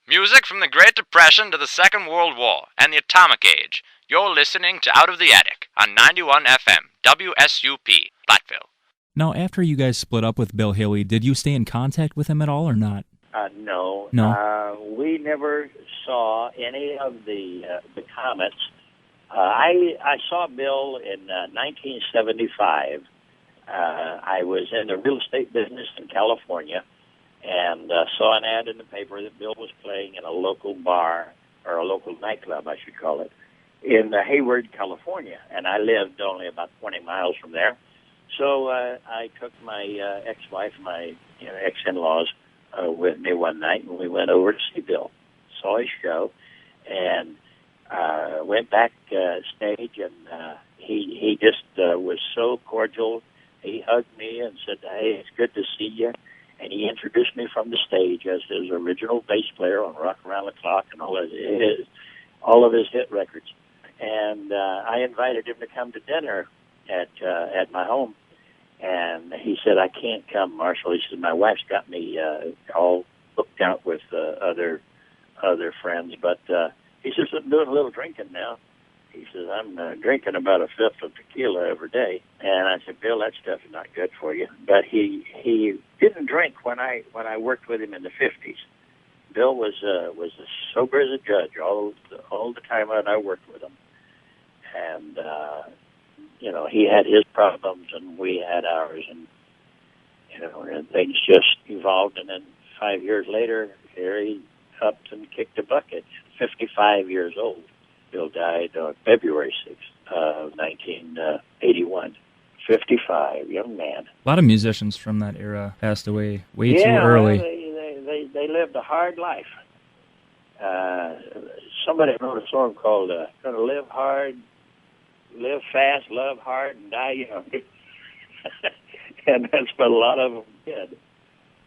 Music from the Great Depression to the Second World War and the Atomic Age. You're listening to Out of the Attic on 91 FM, WSUP, Platteville. Now, after you guys split up with Bill Haley, did you stay in contact with him at all or not? No. No? We never saw any of the Comets. I saw Bill in 1975. I was in the real estate business in California and saw an ad in the paper that Bill was playing in a local bar, or a local nightclub, I should call it, in Hayward, California. And I lived only about 20 miles from there. So I took my ex-wife, my ex-in-laws, with me one night, and we went over to see Bill. Saw his show, and went back stage, and he just was so cordial. He hugged me and said, "Hey, it's good to see you." And he introduced me from the stage as his original bass player on Rock Around the Clock and all of his hit records. And I invited him to come to dinner at my home. And he said, "I can't come, Marshall." He said, "My wife's got me all booked out with other friends." But he says, "I'm doing a little drinking now." He says, "I'm drinking about a fifth of tequila every day." And I said, "Bill, that stuff is not good for you." But he didn't drink when I worked with him in the 50s. Bill was as sober as a judge all the time that I worked with him. And he had his problems and we had ours, and and things just evolved. And then 5 years later, here he upped and kicked a bucket. 55 years old. Bill died on February 6th of 1981. 55, young man. A lot of musicians from that era passed away way too early. They lived a hard life. Somebody wrote a song called "Gonna Live Hard, Live Fast, Love Hard, and Die Young." And that's what a lot of them did.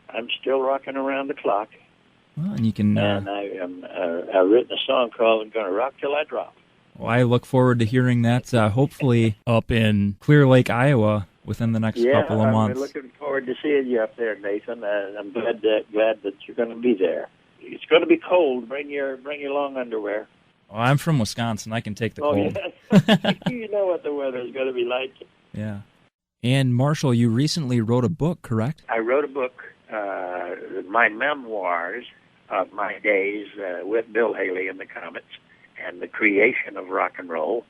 I'm still rocking around the clock. Well, and you can. And I've written a song called "I'm Gonna Rock Till I Drop." Well, I look forward to hearing that. Hopefully, up in Clear Lake, Iowa, within the next couple of months. I'm looking forward to seeing you up there, Nathan. I'm glad that you're going to be there. It's going to be cold. Bring your long underwear. Well, I'm from Wisconsin. I can take the cold. Yeah. You know what the weather is going to be like. Yeah. And Marshall, you recently wrote a book, correct? I wrote a book, my memoirs of my days with Bill Haley and the Comets and the creation of rock and roll.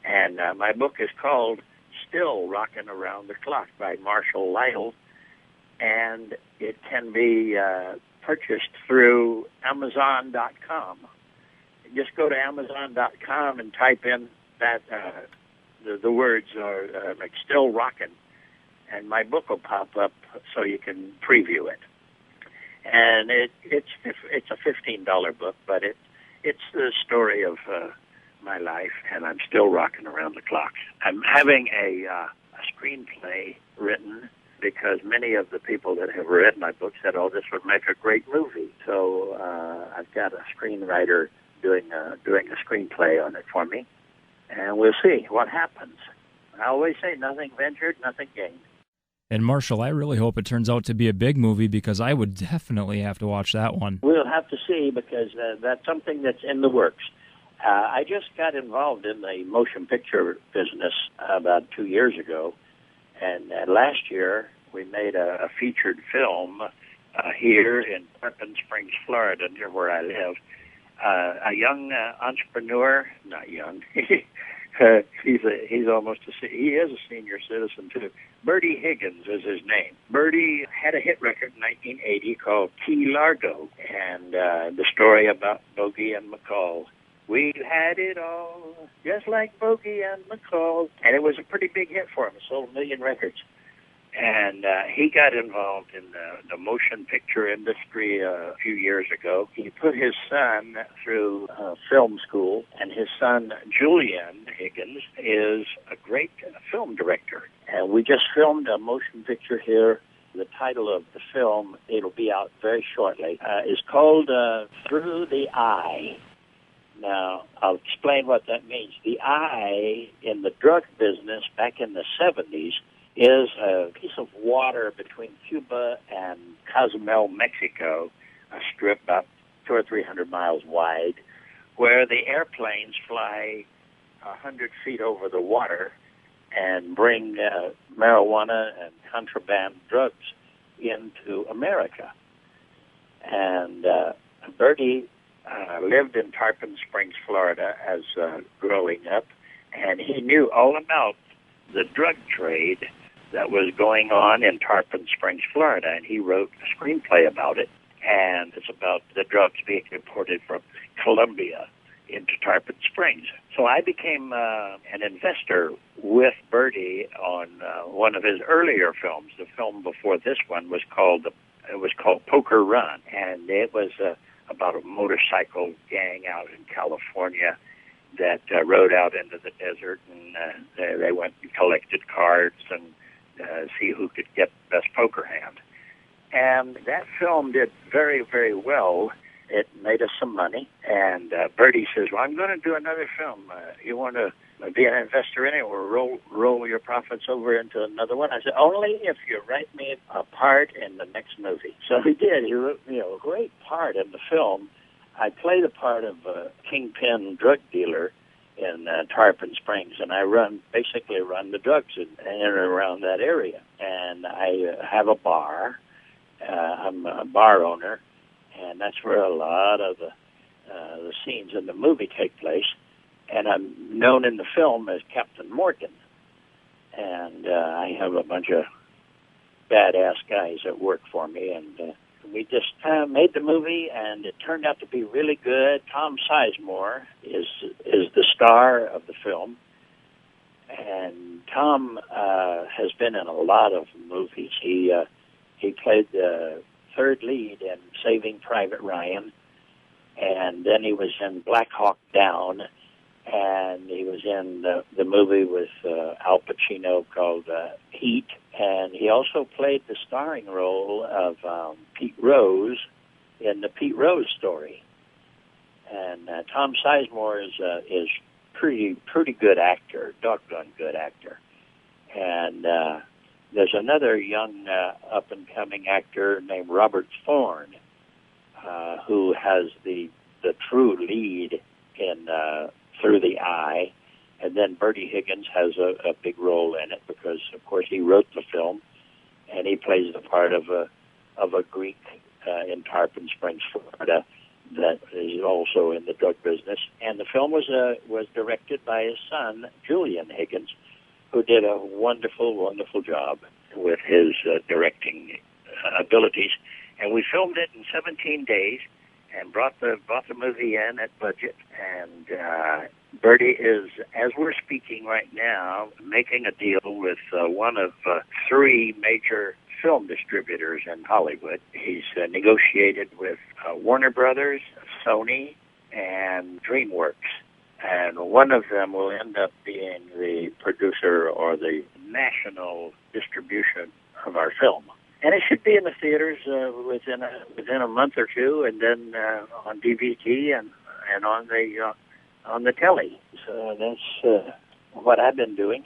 And my book is called "Still Rockin' Around the Clock" by Marshall Lytle. And it can be purchased through Amazon.com. Just go to Amazon.com and type in that the words are like "Still Rockin'," and my book will pop up so you can preview it. And it's a $15 book, but it's the story of my life, and I'm still rocking around the clock. I'm having a screenplay written because many of the people that have read my book said, "Oh, this would make a great movie." So I've got a screenwriter doing a screenplay on it for me, and we'll see what happens. I always say, nothing ventured, nothing gained. And Marshall, I really hope it turns out to be a big movie, because I would definitely have to watch that one. We'll have to see, because that's something that's in the works. I just got involved in the motion picture business about 2 years ago, and last year we made a featured film here in Tarpon Springs, Florida, near where I live. A young entrepreneur, not young, he's almost he is a senior citizen too. Bertie Higgins is his name. Bertie had a hit record in 1980 called Key Largo, and the story about Bogey and McCall. We've had it all, just like Bogey and McCall. And it was a pretty big hit for him. It sold 1 million records. And he got involved in the motion picture industry a few years ago. He put his son through film school, and his son, Julian Higgins, is a great film director. And we just filmed a motion picture here. The title of the film, it'll be out very shortly, is called Through the Eye. Now, I'll explain what that means. The eye in the drug business back in the 70s is a piece of water between Cuba and Cozumel, Mexico, a strip about 200 or 300 miles wide, where the airplanes fly 100 feet over the water and bring marijuana and contraband drugs into America. And Bertie lived in Tarpon Springs, Florida, as growing up, and he knew all about the drug trade that was going on in Tarpon Springs, Florida, and he wrote a screenplay about it. And it's about the drugs being imported from Colombia into Tarpon Springs. So I became an investor with Bertie on one of his earlier films. The film before this one was called Poker Run, and it was about a motorcycle gang out in California that rode out into the desert, and they went and collected cards and see who could get the best poker hand. And that film did very, very well. It made us some money, and Bertie says, well, I'm going to do another film. You want to be an investor in it or roll your profits over into another one? I said, only if you write me a part in the next movie. So he did. He wrote me a great part in the film. I play the part of a kingpin drug dealer in Tarpon Springs, and I basically run the drugs in and around that area. And I have a bar. I'm a bar owner, and that's where a lot of the scenes in the movie take place. And I'm known in the film as Captain Morgan. And I have a bunch of badass guys that work for me, and we just made the movie, and it turned out to be really good. Tom Sizemore is the star of the film, and Tom has been in a lot of movies. He played the third lead in Saving Private Ryan, and then he was in Black Hawk Down, and he was in the movie with Al Pacino called Heat, and he also played the starring role of Pete Rose in the Pete Rose Story. And Tom Sizemore is pretty good actor, doggone good actor. And there's another young up-and-coming actor named Robert Thorne who has the true lead in Through the Eye, and then Bertie Higgins has a big role in it because, of course, he wrote the film, and he plays the part of a Greek in Tarpon Springs, Florida, that is also in the drug business. And the film was directed by his son, Julian Higgins, who did a wonderful, wonderful job with his directing abilities. And we filmed it in 17 days and brought the movie in at budget. And Bertie is, as we're speaking right now, making a deal with one of three major film distributors in Hollywood. He's negotiated with Warner Brothers, Sony, and DreamWorks. And one of them will end up being the producer or the national distribution of our film. And it should be in the theaters within a month or two, and then on DVD and on the telly. So that's what I've been doing.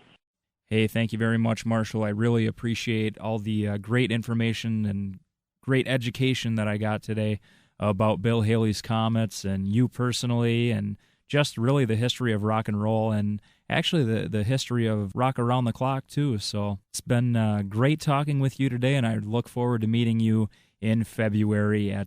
Hey, thank you very much, Marshall. I really appreciate all the great information and great education that I got today about Bill Haley's Comets and you personally, and just really the history of rock and roll, and actually the history of rock around the clock, too. So it's been great talking with you today, and I look forward to meeting you in February at